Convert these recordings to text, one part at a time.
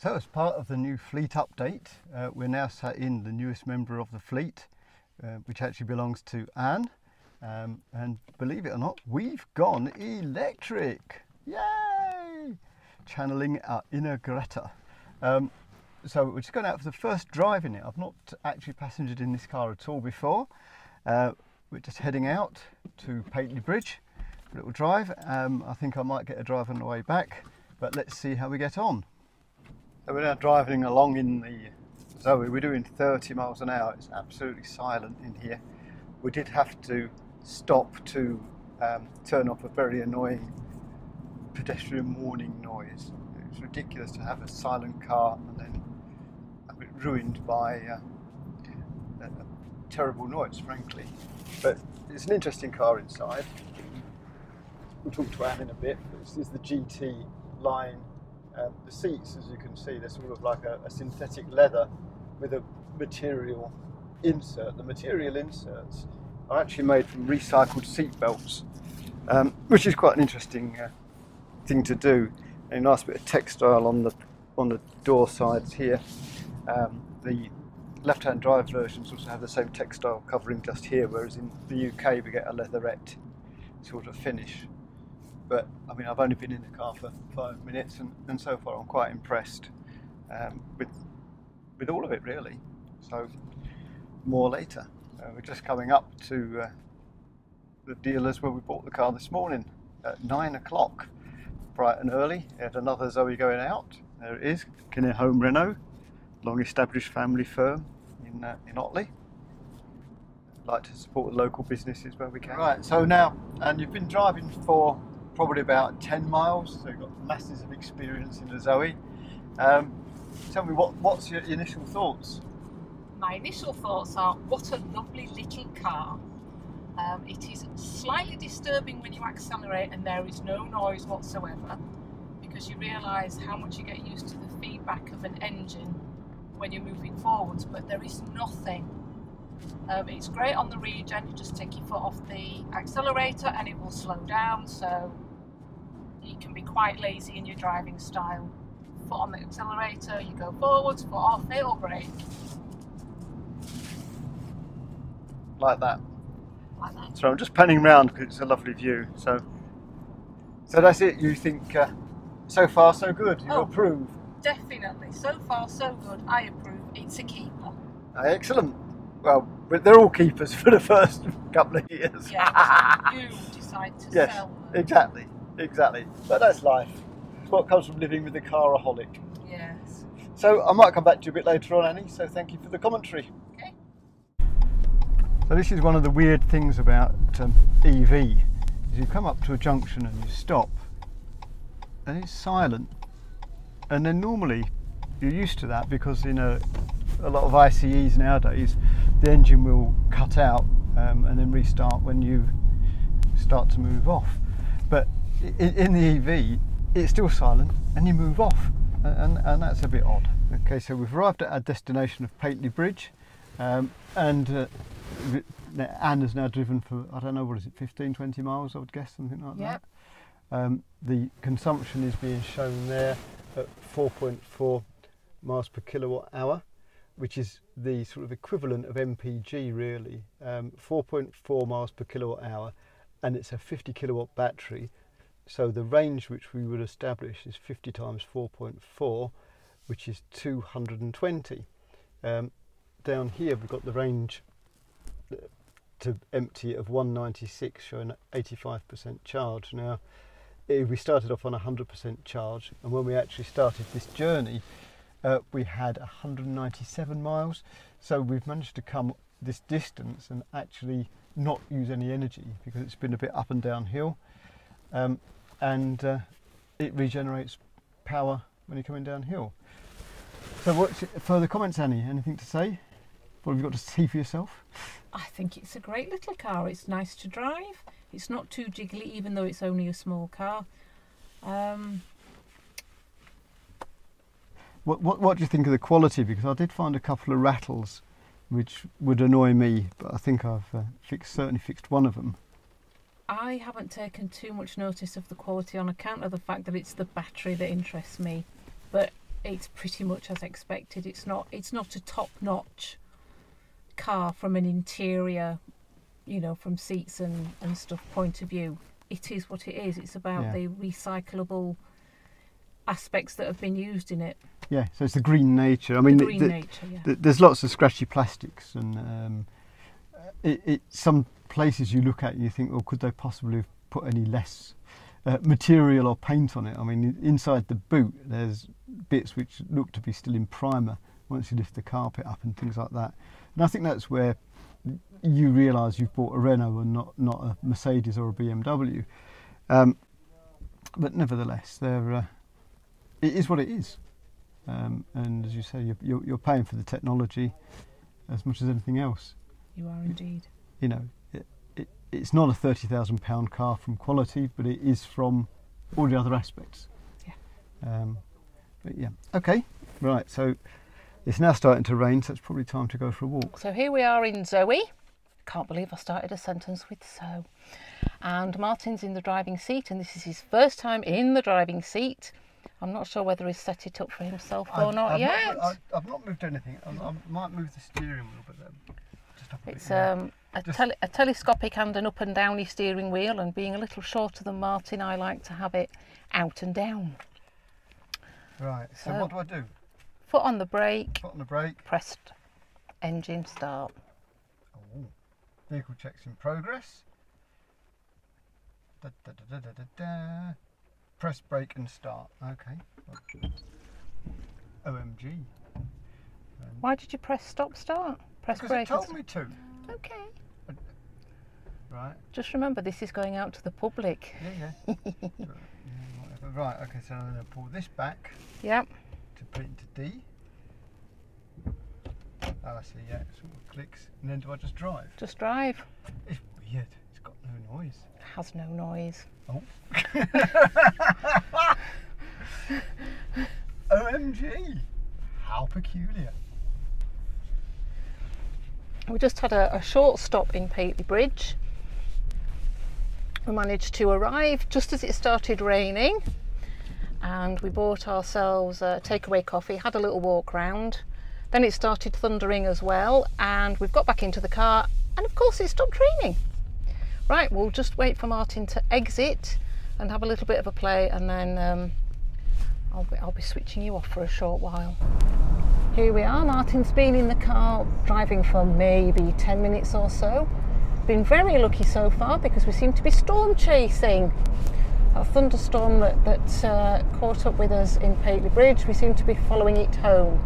So as part of the new fleet update, we're now sat in the newest member of the fleet, which actually belongs to Anne. And believe it or not, we've gone electric. Yay! Channeling our inner Greta. So we're just going out for the first drive in it. I've not actually passengered in this car at all before. We're just heading out to Pateley Bridge, a little drive. I think I might get a drive on the way back, but let's see how we get on. So we're now driving along in the Zoe. We're doing 30 miles an hour. It's absolutely silent in here. We did have to stop to turn off a very annoying pedestrian warning noise. It's ridiculous to have a silent car and then have it ruined by a terrible noise, frankly. But it's an interesting car inside. We'll talk to Anne in a bit. This is the GT line. The seats, as you can see, they're sort of like a synthetic leather with a material insert. The material inserts are actually made from recycled seat belts, which is quite an interesting thing to do. A nice bit of textile on the door sides here. The left-hand drive versions also have the same textile covering just here, whereas in the UK we get a leatherette sort of finish. But I mean, I've only been in the car for 5 minutes, and so far I'm quite impressed with all of it, really. So more later. We're just coming up to the dealers where we bought the car this morning at 9 o'clock, bright and early. We had another Zoe going out. There it is, Kinnear Home Renault, long-established family firm in Otley. Like to support the local businesses where we can. Right, so now, and you've been driving for probably about 10 miles, so you've got masses of experience in the Zoe. Tell me, what's your initial thoughts? My initial thoughts are, what a lovely little car. It is slightly disturbing when you accelerate and there is no noise whatsoever, because you realise how much you get used to the feedback of an engine when you're moving forwards, but there is nothing. It's great on the regen. You just take your foot off the accelerator and it will slow down, so you can be quite lazy in your driving style. Foot on the accelerator, you go forwards, foot off, it'll brake. Like that. Like that. So I'm just panning around because it's a lovely view. So that's it. You think so far so good? You approve? Definitely. So far so good. I approve. It's a keeper. Excellent. Well, but they're all keepers for the first couple of years. Yeah, you decide to sell them. Exactly. But that's life. It's what comes from living with a caraholic. Yes. So I might come back to you a bit later on, Annie, so thank you for the commentary. Okay. So this is one of the weird things about EV, is you come up to a junction and you stop and it's silent, and then normally you're used to that because in a lot of ICEs nowadays the engine will cut out and then restart when you start to move off. But in the EV it's still silent and you move off, and that's a bit odd. Okay, so we've arrived at our destination of Pateley Bridge, and Anne has now driven for, I don't know, what is it, 15-20 miles, I would guess, something like that. The consumption is being shown there at 4.4 miles per kilowatt hour, which is the sort of equivalent of MPG, really. 4.4 miles per kilowatt hour, and it's a 50 kilowatt battery. So the range which we would establish is 50 times 4.4, which is 220. Down here we've got the range to empty of 196, showing 85% charge. Now we started off on 100% charge, and when we actually started this journey we had 197 miles, so we've managed to come this distance and actually not use any energy because it's been a bit up and downhill, and it regenerates power when you're coming downhill. So what's further comments, Annie? Anything to say? What have you got to see for yourself? I think it's a great little car. It's nice to drive. It's not too jiggly, even though it's only a small car. What do you think of the quality? Because I did find a couple of rattles which would annoy me, but I think I've certainly fixed one of them. I haven't taken too much notice of the quality on account of the fact that it's the battery that interests me. But it's pretty much as expected. It's not a top-notch car from an interior, you know, from seats and stuff point of view. It is what it is. It's about the recyclable aspects that have been used in it. Yeah, so it's the green nature. I mean, nature, yeah. There's lots of scratchy plastics, and some places you look at and you think, well, could they possibly have put any less material or paint on it? I mean, inside the boot there's bits which look to be still in primer once you lift the carpet up and things like that. And I think that's where you realise you've bought a Renault and not a Mercedes or a BMW. But nevertheless, it is what it is. And as you say, you're paying for the technology as much as anything else. You are indeed. You know, it's not a £30,000 car from quality, but it is from all the other aspects. Yeah. But yeah, okay, right. So it's now starting to rain, so it's probably time to go for a walk. So here we are in Zoe. Can't believe I started a sentence with so. And Martin's in the driving seat, and this is his first time in the driving seat. I'm not sure whether he's set it up for himself or not yet. I've not moved anything. I might move the steering wheel, but just up a it's bit. a telescopic and an up and downy steering wheel, and being a little shorter than Martin, I like to have it out and down. Right, so what do I do? Foot on the brake. Foot on the brake. Pressed engine start. Oh, vehicle checks in progress. Da, da, da, da, da, da. Press brake and start. Okay. OMG. Why did you press stop start? Press brake. Because it told me to. Okay. Right. Just remember, this is going out to the public. Yeah. Whatever. Right. Okay. So I'm going to pull this back. Yep. To put it into D. Oh, I see. Yeah. It sort of clicks, and then do I just drive? Just drive. It's weird. It's got no noise. It has no noise. Oh. OMG. How peculiar. We just had a short stop in Pateley Bridge. We managed to arrive just as it started raining, and we bought ourselves a takeaway coffee, had a little walk round. Then it started thundering as well, and we've got back into the car, and of course it stopped raining. Right, we'll just wait for Martin to exit and have a little bit of a play, and then I'll be switching you off for a short while. Here we are. Martin's been in the car driving for maybe 10 minutes or so. Been very lucky so far because we seem to be storm chasing. A thunderstorm that caught up with us in Pateley Bridge, we seem to be following it home.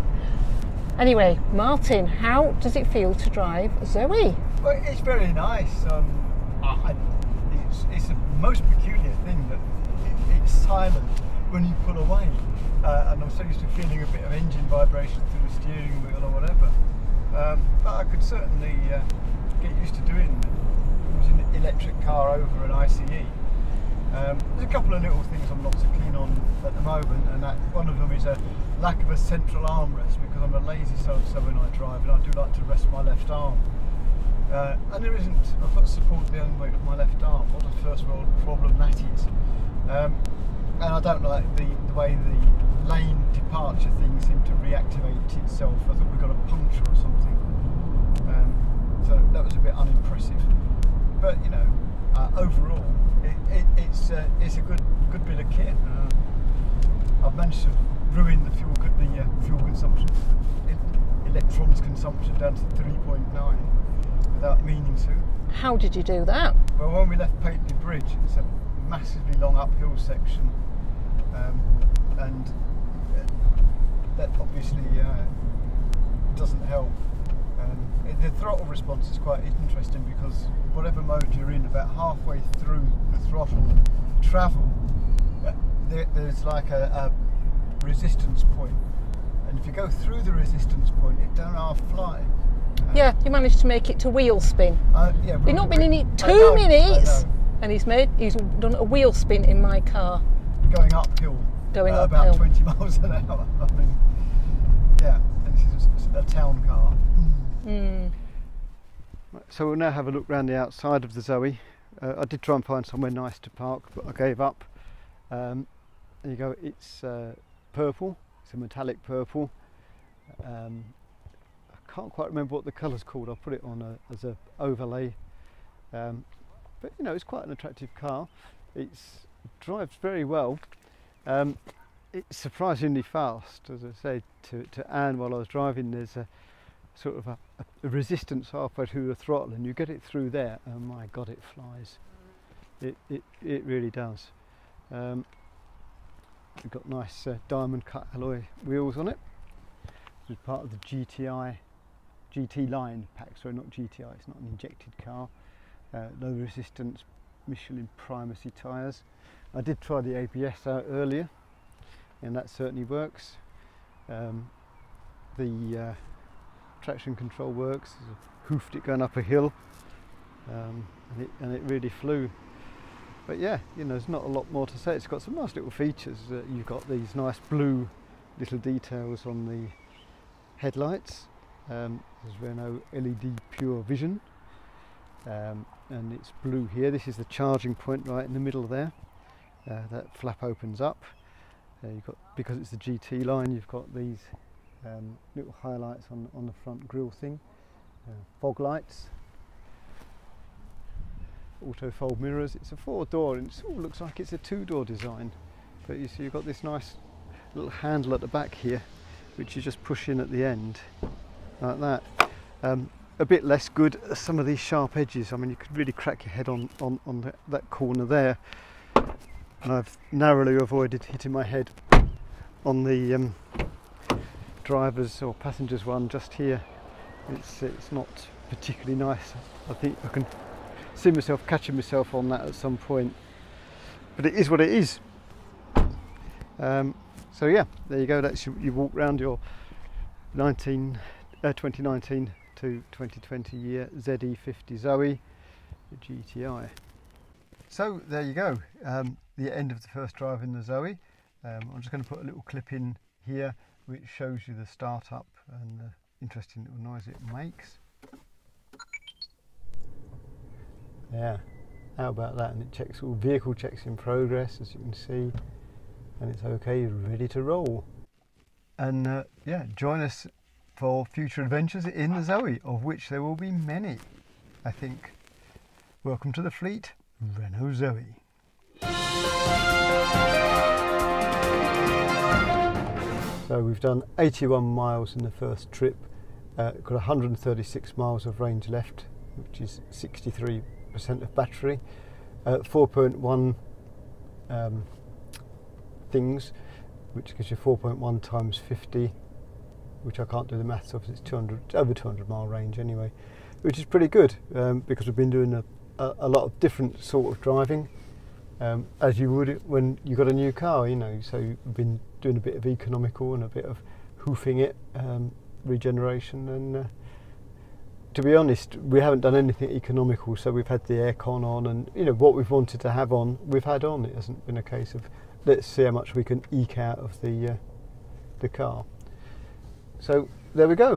Anyway, Martin, how does it feel to drive Zoe? Well, it's very nice. It's the most peculiar thing that it's silent when you pull away. And I'm so used to feeling a bit of engine vibration through the steering wheel or whatever. But I could certainly get used to doing an electric car over an ICE. There's a couple of little things I'm not so keen on at the moment, and that one of them is a lack of a central armrest, because I'm a lazy so-and-so when I drive, and I do like to rest my left arm. And there isn't, I've got support behind my left arm. What a first world problem that is. And I don't like the way the lane departure thing seemed to reactivate itself. I thought we got a puncture or something. So that was a bit unimpressive. But you know, overall, it's a good bit of kit. I've managed to ruin the fuel consumption, electrons consumption down to 3.9 without meaning to. How did you do that? Well, when we left Pateley Bridge, it's a massively long uphill section, and that obviously doesn't help. The throttle response is quite interesting, because whatever mode you're in, about halfway through the throttle travel, there's like a resistance point, and if you go through the resistance point, it don't half fly. Yeah, you managed to make it to wheel spin. Yeah, You've not been in it 2 minutes, and he's done a wheel spin in my car. Going uphill. About 20 miles an hour. I mean, yeah, and this is a town car. Mm. So we'll now have a look around the outside of the Zoe. I did try and find somewhere nice to park, but I gave up. There you go, it's purple, It's a metallic purple. I can't quite remember what the colour's called. I'll put it on as a overlay. But you know, it's quite an attractive car. It drives very well. It's surprisingly fast. As I said to Anne while I was driving, there's a sort of a resistance halfway through the throttle, and you get it through there, and my God, it flies. It really does. We've got nice diamond cut alloy wheels on it. It's part of the GT line pack, sorry, not GTI, it's not an injected car. Low resistance Michelin Primacy tyres. I did try the ABS out earlier, and that certainly works. The traction control works. I hoofed it going up a hill, and it really flew. But yeah, you know, there's not a lot more to say. It's got some nice little features. You've got these nice blue little details on the headlights. There's Renault LED Pure Vision, and it's blue here. This is the charging point right in the middle there. That flap opens up. You've got, because it's the GT line, you've got these little highlights on the front grille thing. Fog lights. Auto fold mirrors. It's a 4-door, and it sort of looks like it's a 2-door design, but you see you've got this nice little handle at the back here, which you just push in at the end like that. A bit less good are some of these sharp edges. I mean, you could really crack your head on that corner there, and I've narrowly avoided hitting my head on the driver's or passenger's one just here. It's not particularly nice. I think I can see myself catching myself on that at some point, but it is what it is. So yeah, there you go. That's you walk around your 2019 to 2020 year ZE50 Zoe GTI. So there you go, the end of the first drive in the Zoe. I'm just going to put a little clip in here which shows you the startup and the interesting little noise it makes. Yeah, how about that? And it checks all vehicle checks in progress, as you can see, and it's okay, ready to roll. And yeah, join us for future adventures in the Zoe, of which there will be many, I think. Welcome to the fleet, Renault Zoe. So we've done 81 miles in the first trip, got 136 miles of range left, which is 63% of battery, 4.1 things, which gives you 4.1 times 50, which I can't do the maths of, it's over 200 mile range anyway, which is pretty good, because we've been doing a lot of different sort of driving, as you would when you got a new car, you know. So we've been doing a bit of economical and a bit of hoofing it, regeneration, and to be honest, we haven't done anything economical. So we've had the aircon on, and you know what we've wanted to have on, we've had on. It hasn't been a case of let's see how much we can eke out of the car. So there we go.